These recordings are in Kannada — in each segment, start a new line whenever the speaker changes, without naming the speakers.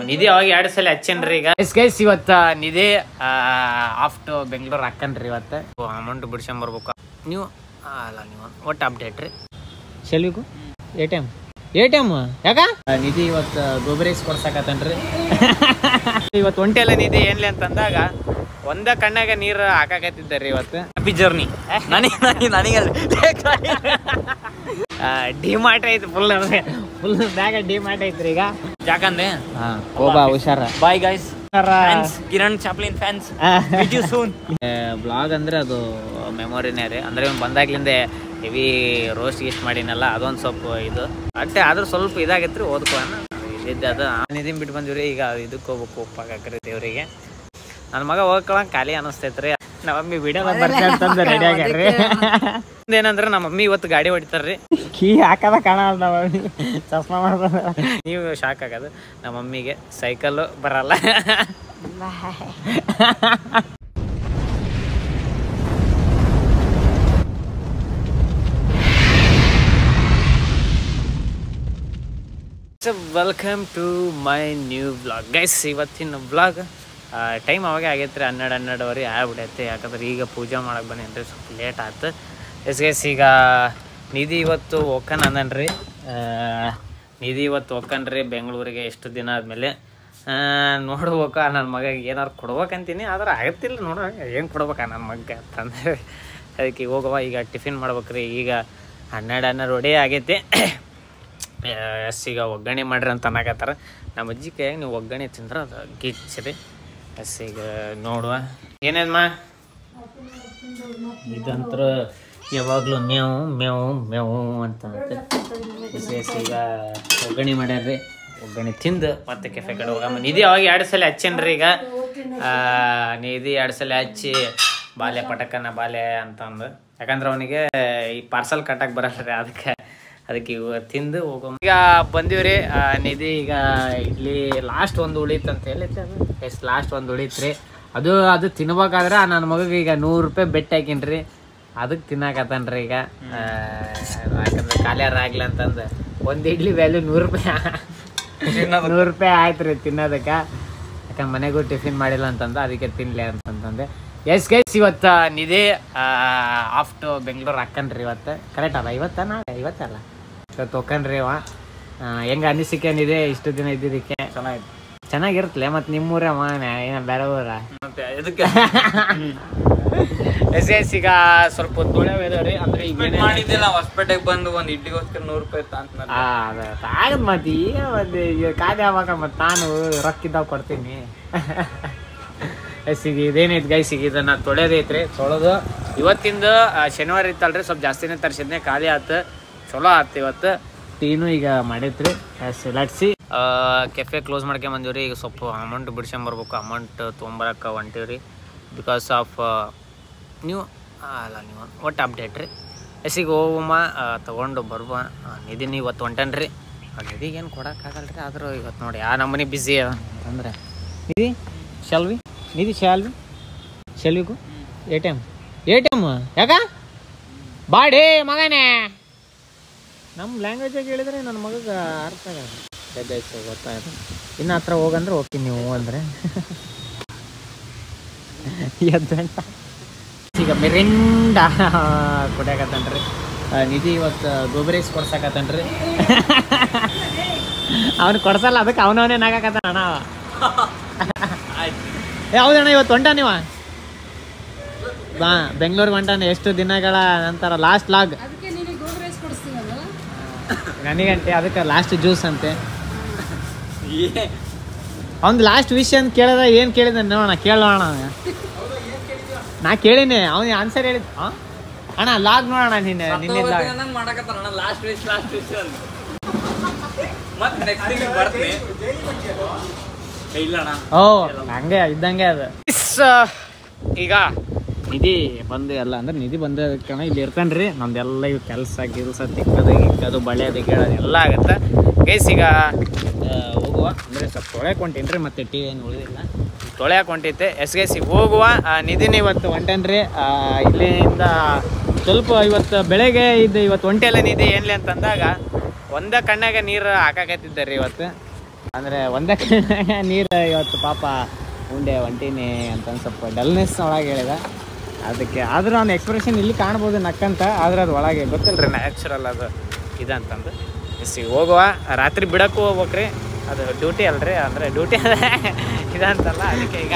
ನಿಧಿ ಅವಾಗ 2 ಸಲ ಹಚ್ಚೇನ್ರಿ. ಈಗ ಗೈಸ್ ಇವತ್ತ ನಿಧಿ ಆಫ್ ಟು ಬೆಂಗಳೂರು ಹಾಕನ್ರಿ. ಇವತ್ತು ಅಮೌಂಟ್ ಬಿಡ್ಸ್ಕೊಂಬರ್ಬೇಕು. ನೀವು ಅಲ್ಲ ನೀವು ಒಟ್ಟು ಅಪ್ಡೇಟ್ ರೀ. ಶೆಲ್ವಿಗೂ ATM ಯಾಕ ನಿಧಿ ಇವತ್ತು ಗೊಬ್ಬರ ಕೊಡ್ಸಕತ್ತನ್ರಿ. ಇವತ್ತು ಒಂಟೆಲ್ಲ ನಿಧಿ ಏನ್ಲಿ ಅಂತಂದಾಗ ಒಂದ ಕಣ್ಣಾಗ ನೀರು ಹಾಕಾಕತ್ತಿದ್ದಾರಿ. ಇವತ್ತು ಹ್ಯಾಪಿ ಜರ್ನಿ. ನನಗೆ ಡಿಮಾರ್ಟ್ ಐತಿ ಫುಲ್ ಬ್ಯಾಗ ಡಿಮಾರ್ಟ್ ಐತ್ರಿ. ಈಗ ಯಾಕಂದ್ರೆ ಹುಷಾರ. Bye guys, Kiran Chaplin fans. Blog ಅಂದ್ರೆ ಅದು ಮೆಮೊರಿನೇ ರೀ. ಅಂದ್ರೆ ಬಂದಾಗ್ಲಿಂದ ಹೆವಿ ರೋಸ್ಟ್ ಗೀಸ್ಟ್ ಮಾಡಿನಲ್ಲ, ಅದೊಂದು ಸ್ವಲ್ಪ ಇದು ಅಟ್ಟೆ ಆದ್ರೂ ಸ್ವಲ್ಪ ಇದಾಗೈತ್ರಿ. ಓದ್ಕೋಣ ಇದ್ದಿದ್ದೆ ಅದು ನಿಧಿನ್ ಬಿಟ್ಟು ಬಂದಿವ್ರಿ. ಈಗ ಇದಕ್ಕೆ ಹೋಗ್ಬೇಕು ಉಪ್ಪಾಕ್ರಿ ದೇವ್ರಿಗೆ. ನನ್ನ ಮಗ ಹೋಗ್ಕೊಳಂಗ್ ಖಾಲಿ ಅನಿಸ್ತೈತ್ರಿ. ನಮ್ಮ ಮಮ್ಮಿ ವಿಡಿಯೋ ಬರ್ತಾರೆ ರೆಡಿ ಆಗ್ಯಾರ್ರಿ. ಏನಂದ್ರೆ ನಮ್ಮ ಮಮ್ಮಿ ಇವತ್ತು ಗಾಡಿ ಹೊಡಿತಾರ್ರಿ. ಕೀ ಹಾಕದ ಕಾಣಲ್ಲ ನಮ್ಮ ಮಮ್ಮಿ, ಚಸ್ಮಾ ಮಾಡ್ದ. ನೀವು ಶಾಕ್ ಆಗೋದು, ನಮ್ಮ ಮಮ್ಮಿಗೆ ಸೈಕಲ್ಲು ಬರಲ್ಲ. Welcome to my new vlog guys. ಇವತ್ತಿನ ವ್ಲಾಗ್ ಟೈಮ್ ಅವಾಗೆ ಆಗೈತ್ರಿ. 12:30 ಆಗ್ಬಿಡೈತೆ. ಯಾಕಂದ್ರೆ ಈಗ ಪೂಜೆ ಮಾಡಕ್ಕೆ ಬಂದೇನ್ರಿ, ಸ್ವಲ್ಪ ಲೇಟ್ ಆಯ್ತು. ಗೈಸ್ ಈಗ ನಿಧಿ ಇವತ್ತು ಹೋಗ್ಕನ್ ಅಂದನ್ರಿ. ನಿಧಿ ಇವತ್ತು ಹೋಗ್ಕನ್ರಿ ಬೆಂಗಳೂರಿಗೆ. ಎಷ್ಟು ದಿನ ಆದಮೇಲೆ ನೋಡ್ಬೇಕು. ನನ್ನ ಮಗ ಏನಾರು ಕೊಡ್ಬೇಕಂತೀನಿ, ಆದ್ರೆ ಆಗತ್ತಿಲ್ಲ. ನೋಡೋ ಏನು ಕೊಡ್ಬೇಕ ನನ್ನ ಮಗ ಅಂತಂದ್ರೆ ಅದಕ್ಕೆ ಹೋಗವ. ಈಗ ಟಿಫಿನ್ ಮಾಡ್ಬೇಕ್ರಿ. ಈಗ 12:30 ಆಗೈತಿ. ಈಗ ಒಗ್ಗರಣೆ ಮಾಡ್ರಿ ಅಂತ ಅನ್ನಕತ್ತಾರ ನಮ್ಮ ಅಜ್ಜಿ ಕೈಯಾಗ. ನೀವು ಒಗ್ಗರಣೆ ತಿಂದ್ರೆ ಅದು ಗಿಚ್ಚ್ರಿ. ಈಗ ನೋಡುವ ಏನೇನ್ಮ ಇದಂತ್ರ ಯಾವಾಗಲೂ ಮೇವು ಮೇವು ಮೇವು ಅಂತ ಈಗ ಒಗ್ಗರಣೆ ಮಾಡ್ಯಾರ್ರಿ. ಒಗ್ಗರಣೆ ತಿಂದು ಮತ್ತೆ ಕೆಫೆ ಕಡೆ ಹೋಗಮ್ಮ. ನಿಧಿ ಅವಾಗ 2 ಸಲ ಹಚ್ಚೇನ್ರಿ. ಈಗ ನಿಧಿ 2 ಸಲ ಹಚ್ಚಿ ಬಾಲ್ಯ ಪಟಕನ ಬಾಲ್ಯ ಅಂತಂದು. ಯಾಕಂದ್ರೆ ಅವನಿಗೆ ಈ ಪಾರ್ಸಲ್ ಕಟ್ಟಕ್ಕೆ ಬರಲ್ಲ ರೀ. ಅದಕ್ಕೆ ಇವಾಗ ತಿಂದು ಹೋಗಮ್ಮ. ಈಗ ಬಂದಿವ್ರಿ. ನಿಧಿ ಈಗ ಇಲ್ಲಿ ಲಾಸ್ಟ್ ಒಂದು ಉಳಿತು ಅಂತ ಹೇಳಿತ್ತು. ಅದು ಎಷ್ಟು ಲಾಸ್ಟ್ ಒಂದು ಉಳಿತ್ರಿ. ಅದು ತಿನ್ಬೇಕಾದ್ರೆ ನನ್ನ ಮಗಗೆ ಈಗ 100 ರೂಪಾಯಿ ಬೆಟ್ಟ ಹಾಕಿನ್ರಿ. ಅದಕ್ಕೆ ತಿನ್ನಾಕತ್ತನ್ರಿ. ಈಗ ಯಾಕಂದ್ರೆ ಖಾಲಿಯಾರ ಆಗ್ಲಿ ಅಂತಂದು ಒಂದು ಇಡ್ಲಿ ವ್ಯಾಲ್ಯೂ 100 ರೂಪಾಯಿ. 100 ರೂಪಾಯಿ ಆಯ್ತು ರೀ ತಿನ್ನೋದಕ್ಕೆ. ಯಾಕಂದ್ರೆ ಮನೆಗೂ ಟಿಫಿನ್ ಮಾಡಿಲ್ಲ ಅಂತಂದು ಅದಕ್ಕೆ ತಿನ್ಲಿ ಅಂತಂದೆ. ಎಸ್ ಗೈಸ್ ಇವತ್ತು ನಿಧಿ ಆಫ್ ಟು ಬೆಂಗಳೂರು ಹಾಕನ್ರಿ. ಇವತ್ತು ಕರೆಕ್ಟ್ ಅಲ್ಲ? ಇವತ್ತಲ್ಲ ಇವತ್ತು ಹೋಗ್ಕನ್ರಿ. ಅವ ಹೆಂಗ ಅನಿಸಿಕೆ ಏನಿದೆ ಇಷ್ಟು ದಿನ ಇದ್ದಿದ್ದಕ್ಕೆ? ಚೆನ್ನಾಗಿರುತ್ತಲೆ. ಮತ್ತು ನಿಮ್ಮೂರ ಏನ ಬೇರೆ ಊರ ಇದಕ್ಕೆ ಎಸ್ ಈಗ ಸ್ವಲ್ಪ ತೊಳೆವೇದವ್ರಿ. ಅಂದ್ರೆ ಈಗ ಮಾಡಿದ್ದಿಲ್ಲ ಹೊಸಪೇಟೆಗೆ ಬಂದು ಒಂದು ಇಡ್ಲಿಗೋಸ್ಕರ 100 ರೂಪಾಯಿ ಆಗದ್. ಮತ್ತೆ ಈಗ ಒಂದು ಕಾದೆ ಆವಾಗ ಮತ್ತೆ ನಾನು ರೊಕ್ಕಿದ್ದಾಗ ಕೊಡ್ತೀನಿ. ಈಗ ಇದೇನೈತಿ ಗೈಸ್, ಈಗ ಇದನ್ನ ತೊಳೆದೈತ್ರಿ. ತೊಳೆದು ಇವತ್ತಿಂದ ಶನಿವಾರ ಇತ್ತಲ್ರಿ, ಸ್ವಲ್ಪ ಜಾಸ್ತಿನೇ ತರಿಸಿದ್ನೆ. ಖಾಲಿ ಆಯ್ತು, ಚಲೋ ಆಯ್ತು. ಇವತ್ತು ಟೀನು ಈಗ ಮಾಡೈತ್ರಿ. ಲಟ್ಸಿ ಕೆಫೆ ಕ್ಲೋಸ್ ಮಾಡ್ಕೊಂಡ್ ಬಂದಿವ್ರಿ. ಈಗ ಸ್ವಲ್ಪ ಅಮೌಂಟ್ ಬಿಡ್ಸ್ಕೊಂಬರ್ಬೇಕು. ಅಮೌಂಟ್ ತೊಗೊಂಬರಕ್ಕೆ ಹೊಂಟಿವ್ರಿ. ಬಿಕಾಸ್ ಆಫ್ ನೀವು ಒಟ್ಟು ಅಪ್ಡೇಟ್ ರೀ. ಈಗ ಹೋಗಮ್ಮ ತೊಗೊಂಡು ಬರ್ಬ. ನಿಧಿನ ಇವತ್ತು ಹೊಂಟನ್ರಿ. ನಿಧಿಗೆ ಏನು ಕೊಡೋಕ್ಕಾಗಲ್ರಿ. ಆದರೂ ಇವತ್ತು ನೋಡಿ ಆ ನಮ್ಮನೆ ಬಿಸಿ ಅಂದ್ರೆ ನಿಧಿ ಶೆಲ್ವಿಗೂ ATM ಯಾಕ ಬಾಡೇ ಮಗನೇ. ನಮ್ಮ ಲ್ಯಾಂಗ್ವೇಜಾಗಿ ಹೇಳಿದ್ರೆ ನನ್ನ ಮಗಗೆ ಅರ್ಥ ಆಗಲ್ಲ. ಗೊತ್ತಾಯ್ತು. ಇನ್ನು ಹತ್ರ ಹೋಗಂದ್ರೆ ಹೋಗ್ತೀನಿ ನೀವು ಅಂದರೆ. ಈಗ ಮಿರಿಂಡಾ ಕುಡಿಯಾಕತ್ತನ್ರಿ. ನಿಧಿ ಇವತ್ತು ಗೊಬ್ಬರ ಕೊಡ್ಸಕತ್ತನ್ರಿ. ಅವ್ನು ಕೊಡ್ಸಲ್ಲ, ಅದಕ್ಕೆ ಅವನವನೇ ನಾಗಾಕತ್ತಾನ. ಅಣ್ಣ ಹೌದಣ್ಣ ಇವತ್ತು ಹೊಂಟ ನೀವ ಬೆಂಗಳೂರಿಗೆ ಹೊಂಟಾನೆ. ಎಷ್ಟು ದಿನಗಳ ನಂತರ ಲಾಸ್ಟ್ ಲಾಗ್ ನನಗಂತೆ. ಅದಕ್ಕೆ ಲಾಸ್ಟ್ ಜ್ಯೂಸ್ ಅಂತೆ. ಅವ್ನು ಲಾಸ್ಟ್ ವಿಷಯ ಅಂತ ಕೇಳಿದ. ಏನು ಕೇಳಿದ ನೋಡೋಣ, ಕೇಳೋಣ. ನಾ ಕೇಳಿನಿ, ಅವ್ನು ಆನ್ಸರ್ ಹೇಳಿದ್. ಅಣ್ಣ ಲಾಗ್ ನೋಡೋಣ. ನಿನ್ನೆ ಓ ಹಂಗೆ ಇದ್ದಂಗೆ ಅದು. ಈಗ ನಿಧಿ ಬಂದು ಎಲ್ಲ ಅಂದ್ರೆ ನಿಧಿ ಬಂದ ಕಣ ಇಲ್ಲಿ ಇರ್ತಾನ್ರಿ. ನಮ್ದೆಲ್ಲ ಇವು ಕೆಲಸ ತಿಕ್ಕದು ಬಳೆಯೋದು ಕೇಳೋದು ಎಲ್ಲ ಆಗುತ್ತೆ ಗೈಸ್. ಈಗ ಹೋಗುವ ಅಂದರೆ ಸ್ವಲ್ಪ ತೊಳೆಕೊಂಟೀನಿ. ಮತ್ತೆ ಟೀ ಏನು ಉಳಿದಿಲ್ಲ, ತೊಳೆಕೊಂಟೈತೆ. ಗೈಸ್ ಈಗ ಹೋಗುವ. ನಿಧಿನ ಇವತ್ತು ಹೊಂಟನ್ರಿ. ಇಲ್ಲಿಂದ ಸ್ವಲ್ಪ ಇವತ್ತು ಬೆಳಗ್ಗೆ ಇವತ್ತು ಹೊಂಟೆಲ್ಲ ನಿಧಿ ಏನ್ಲಿ ಅಂತಂದಾಗ ಒಂದ ಕಣ್ಣಾಗ ನೀರು ಹಾಕಾಕತ್ತಿದ್ದಾರೆ. ಇವತ್ತು ಅಂದರೆ ಒಂದೇ ನೀರು ಇವತ್ತು ಪಾಪ ಉಂಡೆ ಹೊಂಟೀನಿ ಅಂತ ಸ್ವಲ್ಪ ಡಲ್ನೆಸ್ ಒಳಗೆ ಹೇಳಿದ. ಅದಕ್ಕೆ ಆದರೂ ಅವ್ನ ಎಕ್ಸ್ಪ್ರೆಷನ್ ಇಲ್ಲಿ ಕಾಣ್ಬೋದು ನಕ್ಕಂತ, ಆದ್ರೆ ಅದು ಒಳಗೆ ಗೊತ್ತಿಲ್ಲ ರೀ ನ್ಯಾಚುರಲ್ ಅದು ಇದಂತಂದು. ಹೋಗುವ ರಾತ್ರಿ ಬಿಡೋಕ್ಕೂ ಹೋಗ್ಬೇಕ್ರಿ, ಅದು ಡ್ಯೂಟಿ ಅಲ್ರಿ, ಅಂದರೆ ಡ್ಯೂಟಿ ಇದಂತಲ್ಲ, ಅದಕ್ಕೆ ಈಗ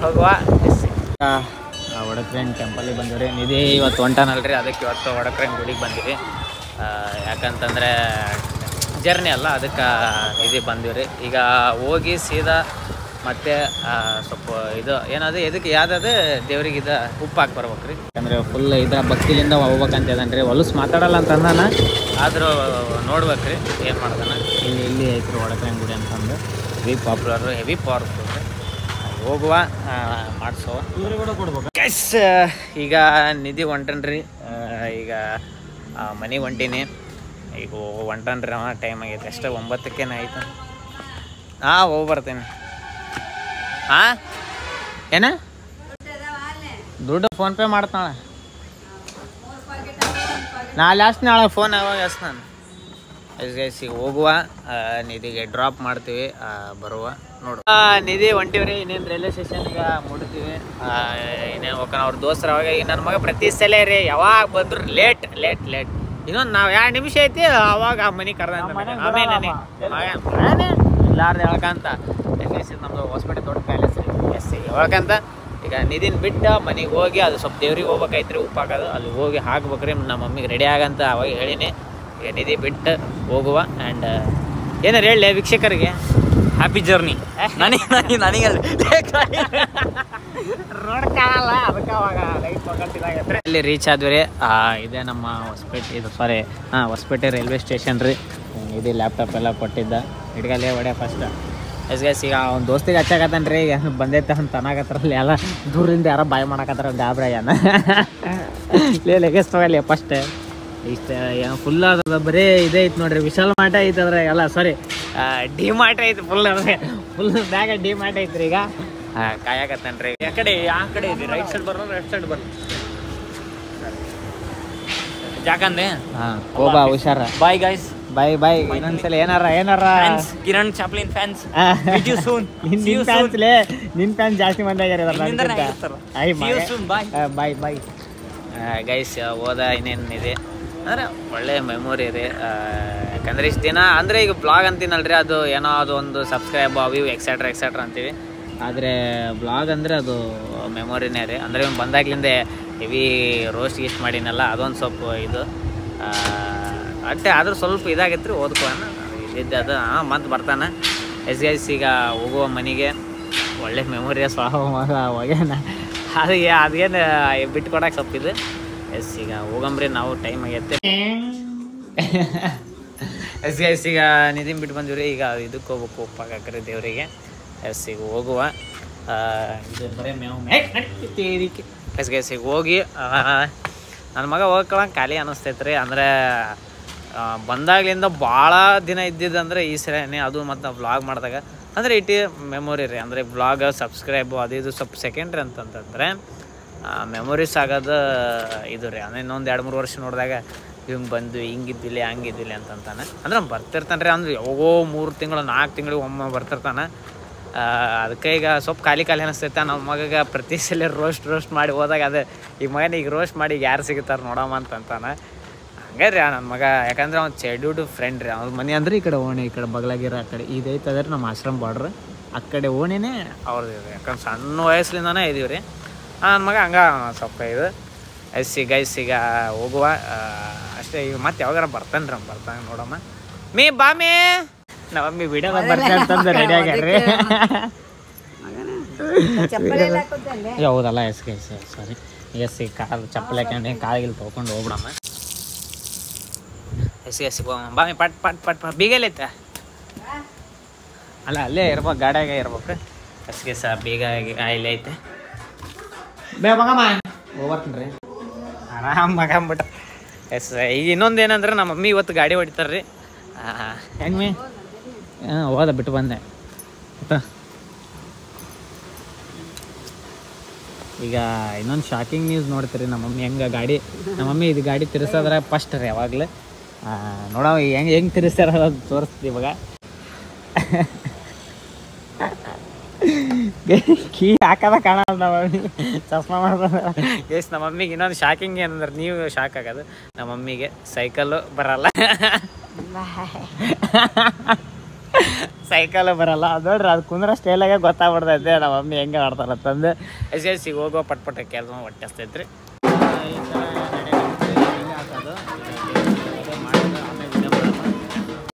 ಹೋಗುವ. ಒಡಕ್ರೇನ್ ಟೆಂಪಲಿಗೆ ಬಂದಿವ್ರಿ. ನಿಧಿ ಇವತ್ತು ಹೊಂಟಾನಲ್ರಿ, ಅದಕ್ಕೆ ಇವತ್ತು ಒಡಕ್ರೇನ್ ಗುಡಿಗೆ ಬಂದಿವಿ. ಯಾಕಂತಂದರೆ ಜರ್ನಿ ಅಲ್ಲ, ಅದಕ್ಕೆ ನಿಧಿ ಬಂದಿವ್ರಿ. ಈಗ ಹೋಗಿ ಸೀದಾ ಮತ್ತು ಸ್ವಲ್ಪ ಇದು ಏನದು ಇದಕ್ಕೆ ಯಾವ್ದು ದೇವ್ರಿಗೆ ಇದು ಉಪ್ಪು ಹಾಕಿ ಬರ್ಬೇಕ್ರಿ. ಯಾಕಂದರೆ ಫುಲ್ ಇದ್ರ ಭಕ್ತಿಲಿಂದ ಹೋಗ್ಬೇಕಂತ ಇದನ್ರಿ. ಹೊಲಸು ಮಾತಾಡಲ್ಲ ಅಂತ ಅಂದಾನ, ಆದರೂ ನೋಡ್ಬೇಕ್ರಿ ಏನು ಮಾಡ್ದಾನ. ಇಲ್ಲಿ ಐತ್ರಿ ಒಡಕ್ರೇನ್ ಗುಡಿ ಅಂತಂದು ಹೆವಿ ಪಾಪ್ಯುಲರು, ಹೆವಿ ಪವರ್ಫುಲ್ ರೀ. ಹೋಗುವ ಮಾಡಿಸೋ ಕೊಡ್ಬೇಕು ಗೈಸ್. ಈಗ ನಿಧಿ ಹೊಂಟನ್ರಿ, ಈಗ ಮನೆಗೆ ಹೊಂಟೀನಿ. ಈಗ ಹೊಂಟನ್ರಿ ಅವ, ಟೈಮ್ ಆಗೈತೆ ಅಷ್ಟೇ, 9:00 ಆಯ್ತು. ಹೋಗಿ ಬರ್ತೇನೆ. ಏನ ದುಡ್ಡು ಫೋನ್ಪೇ ಮಾಡ್ತಾಳೆ, ನಾಳೆ ಅಷ್ಟು ನಾಳೆ ಫೋನ್ ಯಾವಾಗ ಅಷ್ಟು ನಾನು ಈಗ ಹೋಗುವ. ನಿಧಿಗೆ ಡ್ರಾಪ್ ಮಾಡ್ತೀವಿ, ಬರುವ ನೋಡು. ನಿಧಿ ಹೊಂಟಿವ್ರಿ, ಇನ್ನೇನು ರೈಲ್ವೆ ಸ್ಟೇಷನ್ಗೆ ಮುಡ್ತೀವಿ. ಇನ್ನೇನು ಹೋಗೋಣ. ಅವ್ರ ದೋಸ್ತರ ಅವಾಗ ಈಗ ನನ್ನ ಮಗ ಪ್ರತಿ ಸಲ ರೀ ಯಾವಾಗ ಬಂದ್ರು ಲೇಟ್ ಲೇಟ್ ಲೇಟ್. ಇನ್ನೊಂದು ನಾವು 2 ನಿಮಿಷ ಐತಿ ಅವಾಗ ಮನೆ ಕರೆದ ಆಮೇಲೆ ಇಲ್ಲಾರ್ದು ಹೇಳ್ಕಂತ ನಮ್ಮದು ಹೊಸಪೇಟೆ ದೊಡ್ಡ ಪ್ಯಾಲೇಸ್ ರೀ. ಹೇಳ್ಕಂತ ಈಗ ನಿಧಿನ ಬಿಟ್ಟು ಮನೆಗೆ ಹೋಗಿ ಅದು ಸ್ವಲ್ಪ ದೇವ್ರಿಗೆ ಹೋಗ್ಬೇಕಾಯ್ತು ಉಪ್ಪು ಹಾಕೋದು, ಅಲ್ಲಿ ಹೋಗಿ ಹಾಕ್ಬೇಕ್ರಿ. ನಮ್ಮ ಮಮ್ಮಿಗೆ ರೆಡಿ ಆಗಂತ ಅವಾಗ ಹೇಳಿನಿ. ಈಗ ನಿಧಿ ಬಿಟ್ಟು ಹೋಗುವ. ಆ್ಯಂಡ್ ಏನಾರು ಹೇಳಲಿ ವೀಕ್ಷಕರಿಗೆ, ಹ್ಯಾಪಿ ಜರ್ನಿ. ನನಗೆ ರೋಡ್ ಕಾಣಲ್ಲ, ಅದಕ್ಕೆ ಅವಾಗ ಲೈಟ್ ಪಕ್ಕಂತಿದಾಗತ್ತೆ. ಇಲ್ಲಿ ರೀಚ್ ಆದ್ವಿ ರೀ. ಇದೇ ನಮ್ಮ ಹೊಸಪೇಟೆ, ಇದು ಸಾರಿ ಹೊಸಪೇಟೆ ರೈಲ್ವೆ ಸ್ಟೇಷನ್ ರೀ. ಇದು ಲ್ಯಾಪ್ಟಾಪ್ ಎಲ್ಲ ಕೊಟ್ಟಿದ್ದ, ಹಿಡ್ಗಲ್ಲೇ ಹೊಡೆ ಫಸ್ಟ್ ಗೈಸ್. ಈಗ ಅವ್ನ ದೋಸ್ತಿಗೆ ಹಚ್ಚಾಕತ್ತಾನ ರೀ, ಈಗ ಬಂದೈತೆ ಅಂತ ಅನ್ನಕತ್ತಾರಲ್ಲಿ. ಎಲ್ಲ ದೂರಿಂದ ಯಾರೋ ಬಾಯ್ ಮಾಡಕತ್ತಾರ ಗಾಬ್ರಾಯನ ಲೆಗೇಜ್ ತೊಗೊಳ್ಳಿ ಫಸ್ಟ್. ಇಷ್ಟ ಫುಲ್ ಅದ, ಬರೀ ಇದೇ ಐತೆ ನೋಡ್ರಿ. ವಿಶಾಲ್ ಮಾರ್ಟ್ ಐತೆ ಅದ್ರ ಎಲ್ಲ, ಸಾರಿ ಡಿ ಮಾರ್ಟ್ ಐತೆ ಫುಲ್. ಅದ್ರ ಫುಲ್ ಬ್ಯಾಗ ಡಿ ಮಾರ್ಟ್ ಐತ್ರಿ. ಈಗ ಕಾಯಕತ್ತಾನ್ರಿ. ಆ ಕಡೆ ಇದೆ, ರೈಟ್ ಸೈಡ್ ಬರೋ, ಲೆಫ್ಟ್ ಸೈಡ್ ಬರೋ ಯಾಕಂದ್ರೆ ಹೋಗಾ ಹುಷಾರ. Bye guys, bye. ಇನ್ನೊಂದ್ಸಲ ಏನಾರ ಕಿರಣ್ ಚಾಪ್ಲಿನ್ ಫ್ಯಾನ್ಸ್ ನಿನ್ ಫ್ಯಾನ್ಸ್ ಜಾಸ್ತಿ ಮಂದಿ ಆಗ್ಯಾರ. Bye guys. ಹೋದ ಇನ್ನೇನಿದೆ ಅಂದರೆ ಒಳ್ಳೆ ಮೆಮೊರಿ ರೀ. ಯಾಕಂದ್ರೆ ಇಷ್ಟು ದಿನ ಅಂದರೆ ಈಗ ಬ್ಲಾಗ್ ಅಂತೀನಲ್ರಿ, ಅದು ಏನೋ ಅದು ಒಂದು ಸಬ್ಸ್ಕ್ರೈಬ್ ಅವು ಎಕ್ಸೆಟ್ರಾ ಅಂತೀವಿ. ಆದರೆ ಬ್ಲಾಗ್ ಅಂದರೆ ಅದು ಮೆಮೊರಿನೇ ರೀ. ಅಂದರೆ ಬಂದಾಗ್ಲಿಂದ ಹೆವಿ ರೋಸ್ಟ್ ಗೀಸ್ಟ್ ಮಾಡಿನಲ್ಲ, ಅದೊಂದು ಸ್ವಲ್ಪ ಇದು ಅಟ್ಟೆ. ಆದ್ರೂ ಸ್ವಲ್ಪ ಇದಾಗೈತೆ ರೀ, ಓದ್ಕೋಣ ಇಲ್ಲಿದ್ದೆ ಅದು. ಮತ್ತೆ ಬರ್ತಾನೆ ಗೈಸ್. ಈಗ ಹೋಗುವ ಮನೆಗೆ ಒಳ್ಳೆ ಮೆಮೊರಿಯಸ್ ಹೋಗ್ಯಾನ. ಅದೇನು ಬಿಟ್ಟು ಕೊಡಕ್ಕೆ ಸ್ವಲ್ಪ ಇದು. ಈಗ ಹೋಗಂಬ್ರಿ, ನಾವು ಟೈಮ್ ಆಗೈತೆ ಗೈಸ್. ಈಗ ನಿಧಿನ್ ಬಿಟ್ಟು ಬಂದಿವ್ರಿ. ಈಗ ಇದಕ್ಕೆ ಹೋಗ್ಬೇಕು, ಉಪ್ಪು ಹಾಕಕ್ರಿ ದೇವರಿಗೆ. ಈಗ ಹೋಗುವ. ಇದು ಬರೀ ಮೇವು ಗೈಸ್. ಈಗ ಹೋಗಿ ನನ್ನ ಮಗ ಹೋಗ್ಕೊಳಂಗೆ ಖಾಲಿ ಅನ್ನಿಸ್ತೈತೆ ರೀ. ಅಂದರೆ ಬಂದಾಗ್ಲಿಂದ ಭಾಳ ದಿನ ಇದ್ದಿದ್ದಂದ್ರೆ ಈ ಸರಿನೇ ಅದು. ಮತ್ತು ವ್ಲಾಗ್ ಮಾಡಿದಾಗ ಅಂದರೆ ಇಟ್ಟು ಮೆಮೊರಿ ರೀ. ಅಂದರೆ ವ್ಲಾಗ್ ಸಬ್ಸ್ಕ್ರೈಬು ಅದು ಇದು ಸ್ವಲ್ಪ ಸೆಕೆಂಡ್ರಿ ಅಂತಂತಂದರೆ ಮೆಮೊರೀಸ್ ಆಗೋದು ಇದು ರೀ. ಅಂದರೆ ಇನ್ನೊಂದು 2-3 ವರ್ಷ ನೋಡಿದಾಗ ಹಿಂಗೆ ಬಂದು ಹಿಂಗಿದ್ದಿಲ್ಲ ಹಂಗಿದ್ದಿಲ್ಲ ಅಂತಂತಾನೆ. ಅಂದ್ರೆ ಬರ್ತಿರ್ತಾನೆ ರೀ. ಅಂದ್ರೆ ಯಾವಾಗೋ 3 ತಿಂಗಳು 4 ತಿಂಗಳಿಗೆ ಒಮ್ಮೆ ಬರ್ತಿರ್ತಾನೆ. ಅದಕ್ಕೆ ಈಗ ಸ್ವಲ್ಪ ಖಾಲಿ ಅನ್ನಿಸ್ತೈತೆ. ನಮ್ಮ ಮಗಗೆ ಪ್ರತಿ ಸಲ ರೋಸ್ಟ್ ಮಾಡಿ ಹೋದಾಗ ಅದೇ ಈಗ ಮಗನಿಗೆ ರೋಸ್ಟ್ ಮಾಡಿ ಯಾರು ಸಿಗುತ್ತಾರೆ ನೋಡಮ್ಮ ಅಂತಂತಾನೆ. ಹಂಗೆ ರೀ ನನ್ನ ಮಗ. ಯಾಕಂದ್ರೆ ಅವ್ನು ಚೈಲ್ಡ್ಹುಡ್ ಫ್ರೆಂಡ್ ರೀ. ಅವ್ರ ಮನೆ ಅಂದ್ರೆ ಈ ಕಡೆ ಓಣಿ, ಈ ಕಡೆ ಬಗ್ಲಾಗಿರೋ ಆ ಕಡೆ ಇದೈತೆ ಅದ್ರೆ ನಮ್ಮ ಆಶ್ರಮ ಬಾರ್ಡ್ರ್ ಆ ಕಡೆ ಓಣಿನೇ ಅವ್ರದ್ದು ರೀ. ಯಾಕಂದ್ರೆ ಸಣ್ಣ ವಯಸ್ಸಿಂದನೇ ಇದೀವಿ ರೀ. ನನ್ನ ಮಗ ಹಂಗೆ ಸ್ವಲ್ಪ ಇದು ಗೈಸ್. ಈಗ ಹೋಗುವ ಅಷ್ಟೇ. ಈಗ ಮತ್ತೆ ಯಾವಾಗಾರ ಬರ್ತಾನೆ ನೋಡಮ್ಮ. ಬಾಮಿ ನಮ್ಮ ಮಮ್ಮಿ ವಿಡಿಯೋದಾಗ ಬರ್ತಾ ಅಂತಂದು ರೆಡಿ ಆಗ್ಯಾರ್ರಿ. ಹೌದಲ್ಲ ಗೈಸ್, ಸಾರಿ ಈಗ ಕಾಲು ಚಪ್ಪಲಿ ಹಾಕೊಂಡು ಕಾಲಿಗೆ ತೊಗೊಂಡು ಹೋಗ್ಬಿಡಮ್ಮ. ಬಾಮಿ ಪಟ್ ಬೀಗಲೈತ ಅಲ್ಲ, ಅಲ್ಲೇ ಇರ್ಬೇಕು, ಗಾಡಿಯಾಗ ಇರ್ಬೇಕು. ಬೀಗ ಇಲ್ಲೇ ಐತೆ. ಮಗಮ್ಮ ಹೋಗ್ಬರ್ತೀನಿ ರೀ, ಆರಾಮ್ ಮಗಂಬಿಟ್ಟ. ಈಗ ಇನ್ನೊಂದು ಏನಂದ್ರೆ ನಮ್ಮ ಮಮ್ಮಿ ಇವತ್ತು ಗಾಡಿ ಹೊಡಿತಾರೆ ರೀ. ಹೆಂಗೆ ಹೋದ ಬಿಟ್ಟು ಬಂದೆ. ಈಗ ಇನ್ನೊಂದು ಶಾಕಿಂಗ್ ನ್ಯೂಸ್ ನೋಡ್ತೀರಿ. ನಮ್ಮ ಮಮ್ಮಿ ನಮ್ಮ ಮಮ್ಮಿ ಇದು ಗಾಡಿ ತಿರ್ಸೋದ್ರೆ ಫಸ್ಟ್ ರೀ ಯಾವಾಗಲೂ. ನೋಡೋ ಹೆಂಗೆ ತಿರ್ಸ್ತಾರ ಅದು ತೋರಿಸ್ತೀವಿ ಇವಾಗ. ಕೀ ಹಾಕದ ಕಾಣಲ್ಲ ನಮ್ಮ ಮಮ್ಮಿ ಚಸ್ಮಾ ಮಾಡ್ಬೋದು ಎಸ್ ನಮ್ಮ ಮಮ್ಮಿಗೆ ಇನ್ನೊಂದು ಶಾಕಿಂಗ್ ಏನಂದ್ರೆ ನೀವು ಶಾಕ್ ಆಗೋದು ನಮ್ಮ ಮಮ್ಮಿಗೆ ಸೈಕಲ್ಲು ಬರಲ್ಲ ಸೈಕಲ್ ಬರಲ್ಲ ಅದು ನೋಡ್ರಿ ಅದು ಕುಂದ್ರ ಸ್ಟೈಲಾಗೆ ಗೊತ್ತಾಗ್ಬಿಡ್ತೈತೆ ನಮ್ಮ ಮಮ್ಮಿ ಹೆಂಗೆ ಆಡ್ತಾರಂತಂದು ಎಸ್ ಹೋಗೋ ಪಟ್ಪಟ ಕೆಲಸ ಹೊಟ್ಟೆಸ್ತೈತ್ರಿ